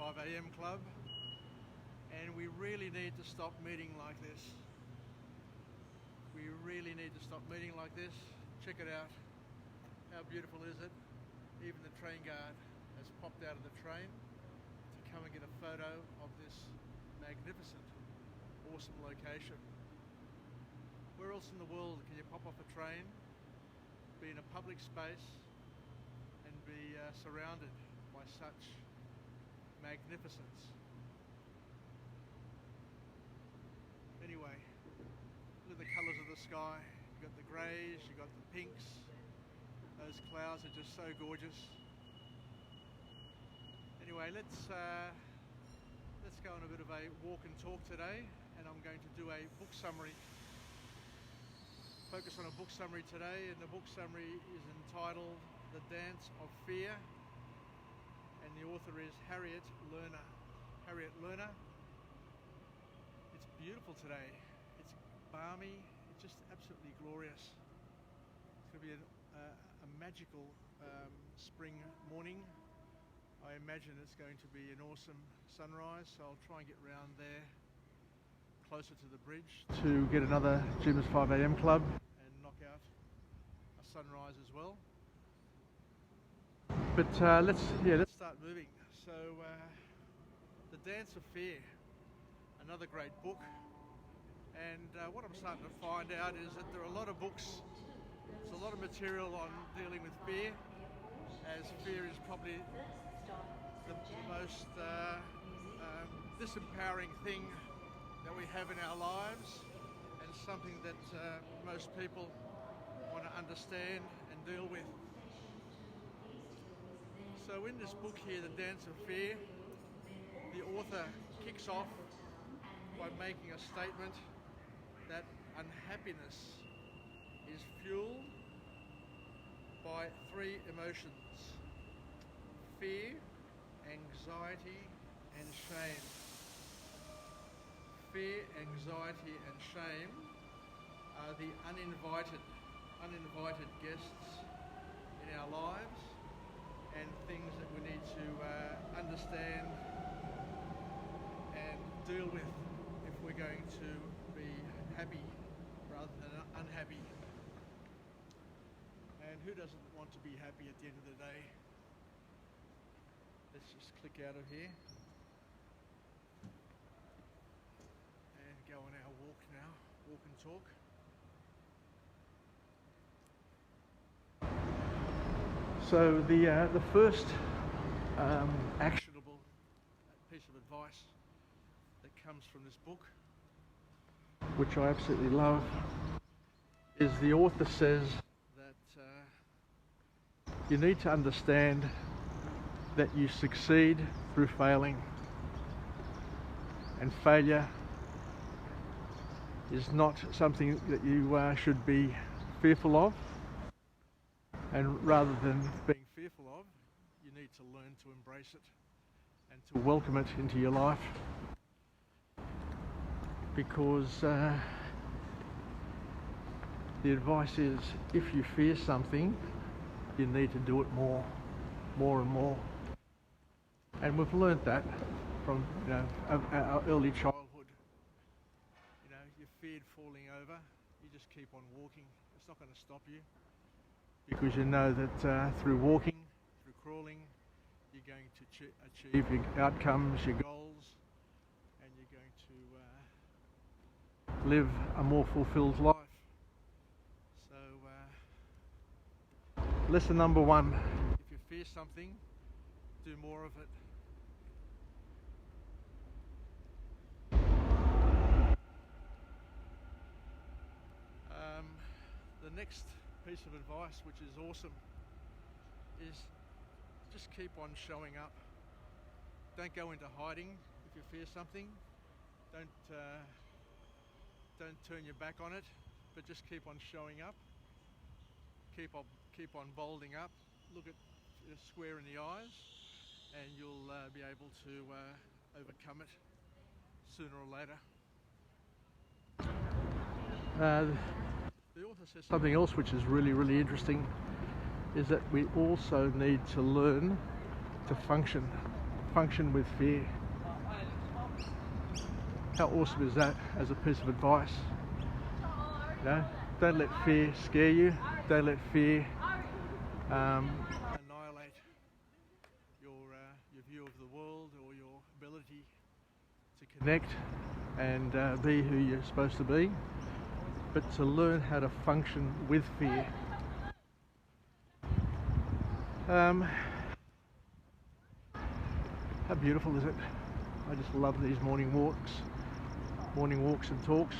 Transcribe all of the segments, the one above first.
5 a.m. club, and we really need to stop meeting like this. We really need to stop meeting like this. Check it out. How beautiful is it? Even the train guard has popped out of the train to come and get a photo of this magnificent, awesome location. Where else in the world can you pop off a train, be in a public space, and be surrounded by such magnificence? Anyway, look at the colours of the sky. You've got the greys, you've got the pinks. Those clouds are just so gorgeous. Anyway, let's go on a bit of a walk and talk today, and I'm going to do a book summary. Focus on a book summary today, and the book summary is entitled The Dance of Fear, and the author is Harriet Lerner. Harriet Lerner. It's beautiful today. It's balmy. It's just absolutely glorious. It's going to be a magical spring morning. I imagine it's going to be an awesome sunrise, so I'll try and get round there closer to the bridge to get another Jim's 5 a.m. club and knock out a sunrise as well. But let's start moving. So The Dance of Fear, another great book, and what I'm starting to find out is that there are a lot of books, there's a lot of material on dealing with fear, as fear is probably the most disempowering thing that we have in our lives, and something that most people want to understand and deal with. So in this book here, The Dance of Fear, the author kicks off by making a statement that unhappiness is fueled by three emotions: fear, anxiety, and shame. Fear, anxiety, and shame are the uninvited guests in our lives, and things that we need to understand and deal with if we're going to be happy rather than unhappy. And who doesn't want to be happy at the end of the day? Let's just click out of here and go on our walk now, walk and talk. So the first actionable piece of advice that comes from this book, which I absolutely love, is the author says that you need to understand that you succeed through failing, and failure is not something that you should be fearful of. And rather than being fearful of, you need to learn to embrace it and to welcome it into your life. Because the advice is, if you fear something, you need to do it more and more. And we've learnt that from our early childhood. You feared falling over, you just keep on walking. It's not going to stop you, because you know that through walking, through crawling, you're going to achieve your outcomes, your goals, and you're going to live a more fulfilled life. So lesson number one: if you fear something, do more of it. The next piece of advice, which is awesome, is just keep on showing up. Don't go into hiding if you fear something. Don't turn your back on it, but just keep on showing up. Keep on bolding up. Look at it square in the eyes, and you'll be able to overcome it sooner or later. The author says something else which is really interesting, is that we also need to learn to function function with fear. How awesome is that as a piece of advice? You know, don't let fear scare you. Don't let fear annihilate your view of the world or your ability to connect and be who you're supposed to be, but to learn how to function with fear. How beautiful is it? I just love these morning walks and talks.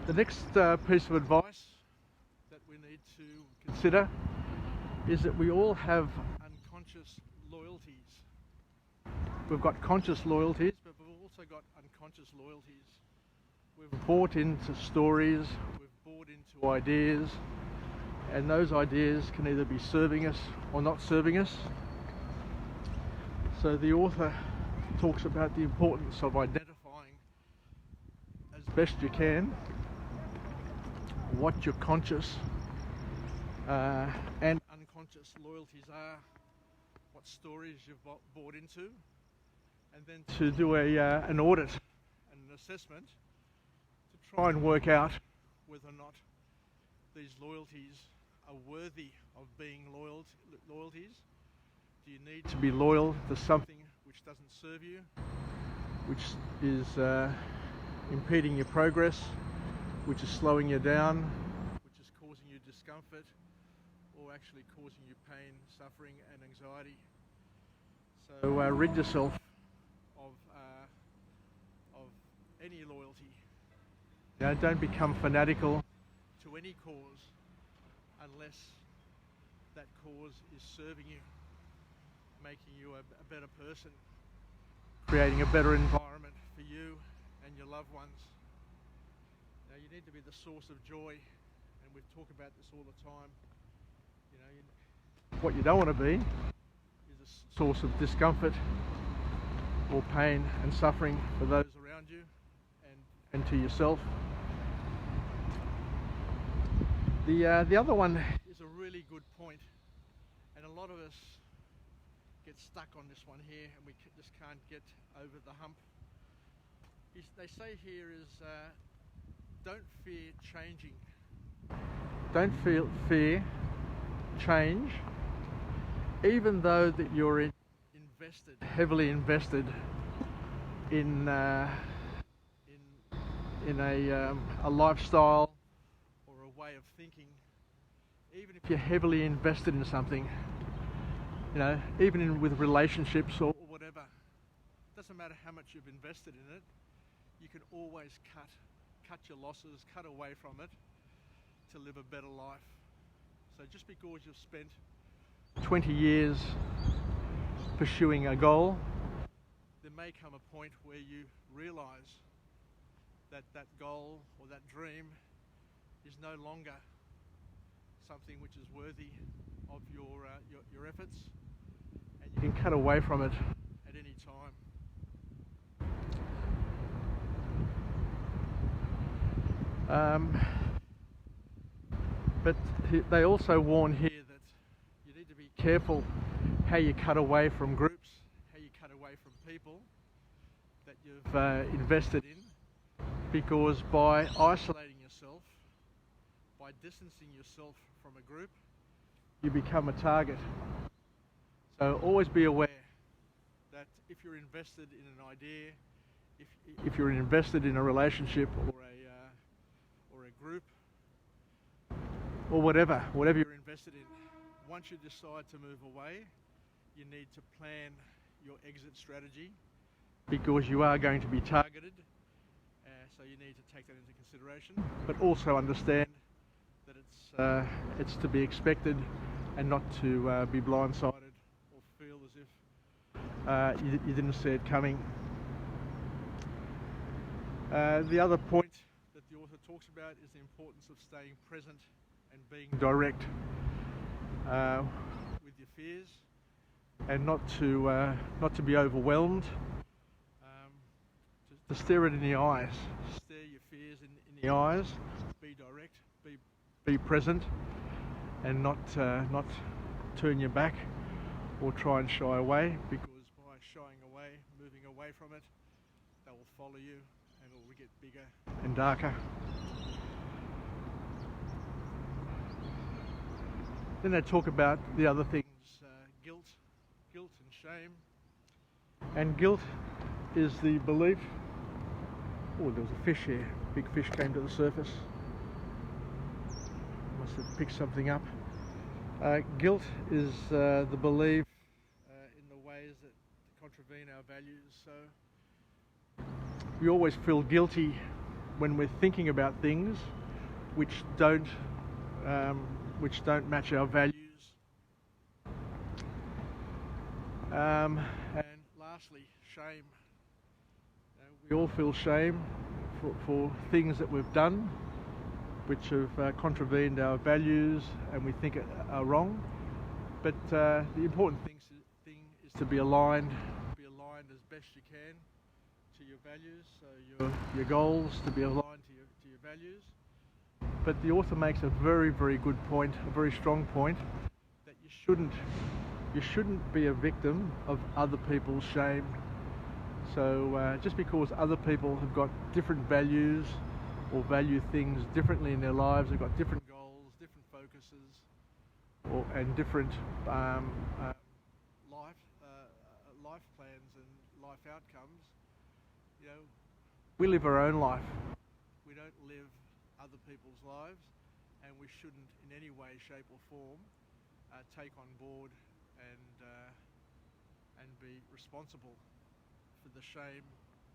The next piece of advice that we need to consider is that we all have unconscious loyalties. We've got conscious loyalties, but we've also got unconscious loyalties. We've bought into stories, we've bought into ideas, and those ideas can either be serving us or not serving us. So the author talks about the importance of identifying as best you can what your conscious and unconscious loyalties are, what stories you've bought into, and then to do an audit and an assessment to try and work out whether or not these loyalties are worthy of being loyalties. Do you need to be loyal to something which doesn't serve you, which is impeding your progress, which is slowing you down, which is causing you discomfort, or actually causing you pain, suffering and anxiety? So rid yourself of any loyalty. You know, don't become fanatical to any cause unless that cause is serving you, making you a better person, creating a better environment for you and your loved ones. Now, you need to be the source of joy, and we talk about this all the time. You know, what you don't want to be is a source of discomfort or pain and suffering for those around you and to yourself. The other one is a really good point, and a lot of us get stuck on this one here, and we just can't get over the hump. They say here is don't fear changing. Don't fear change, even though that you're heavily invested in a lifestyle or a way of thinking. Even if you're heavily invested in something, you know, even with relationships or whatever, doesn't matter how much you've invested in it, you can always cut your losses, cut away from it to live a better life. So just because you've spent 20 years pursuing a goal, there may come a point where you realize that that goal or that dream is no longer something which is worthy of your efforts, and you can cut away from it at any time. But they also warn here that you need to be careful how you cut away from groups, how you cut away from people that you've invested in, because by isolating yourself, by distancing yourself from a group, you become a target. So always be aware that if you're invested in an idea, if you're invested in a relationship or a group or whatever you're invested in, once you decide to move away, you need to plan your exit strategy, because you are going to be targeted. So you need to take that into consideration, but also understand that it's to be expected, and not to be blindsided or feel as if you didn't see it coming. The other point that the author talks about is the importance of staying present and being direct with your fears, and not to be overwhelmed. To stare it in the eyes, stare your fears in the eyes, be direct, be present, and not turn your back or try and shy away, because away from it, they will follow you and it will get bigger and darker. Then they talk about the other things, guilt and shame. And guilt is the belief, oh, there was a fish here, big fish came to the surface. Must have picked something up. Guilt is the belief in the ways that contravene our values. So we always feel guilty when we're thinking about things which don't match our values. And lastly, shame. We all feel shame for things that we've done which have contravened our values and we think are wrong. But the important thing is to be aligned as best you can to your values, so your goals to be aligned to your values. But the author makes a very, very good point, a very strong point, that you shouldn't be a victim of other people's shame. So just because other people have got different values or value things differently in their lives, they've got different goals, different focuses, and different life plans and life outcomes. You know, we live our own life. We don't live other people's lives, and we shouldn't in any way, shape or form take on board and be responsible for the shame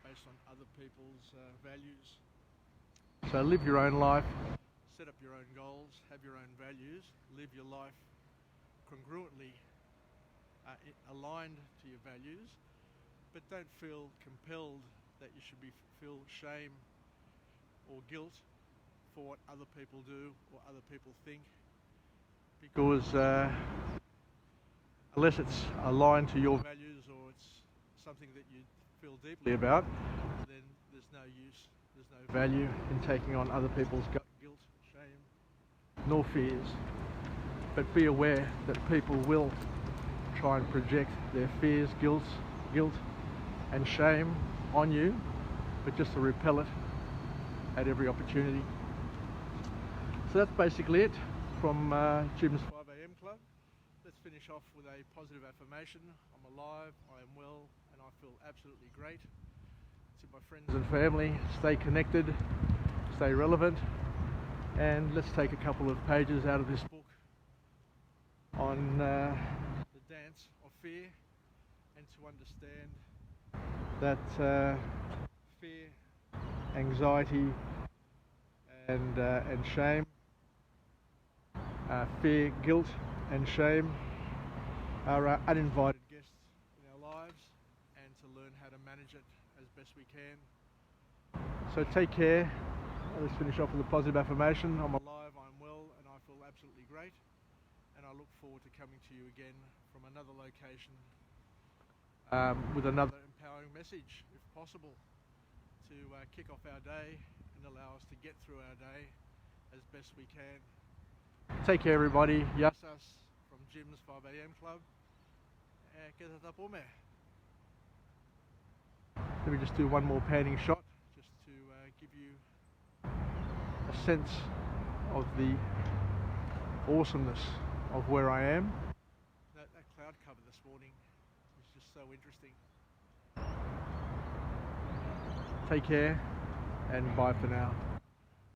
based on other people's values. So live your own life, set up your own goals, have your own values, live your life congruently aligned to your values, but don't feel compelled that you should feel shame or guilt for what other people do or other people think, because unless it's aligned to your values or it's something that you feel deeply about, then there's no use, there's no value in taking on other people's guilt, shame, nor fears. But be aware that people will try and project their fears, guilt and shame on you, but just to repel it at every opportunity. So that's basically it from Jim's 5 AM Club. Let's finish off with a positive affirmation. I'm alive, I am well, and I feel absolutely great. To my friends and family, stay connected, stay relevant, and let's take a couple of pages out of this book on the dance of fear, and to understand that fear, anxiety and shame, fear, guilt and shame are uninvited guests in our lives, and to learn how to manage it as best we can. So take care. Let's finish off with a positive affirmation. I'm alive, I'm well, and I feel absolutely great. And I look forward to coming to you again from another location with another empowering message, if possible, to kick off our day and allow us to get through our day as best we can. Take care, everybody. Yassas from Jim's 5 AM Club. Let me just do one more panning shot, just to give you a sense of the awesomeness of where I am. That cloud cover this morning is just so interesting. Take care and bye for now.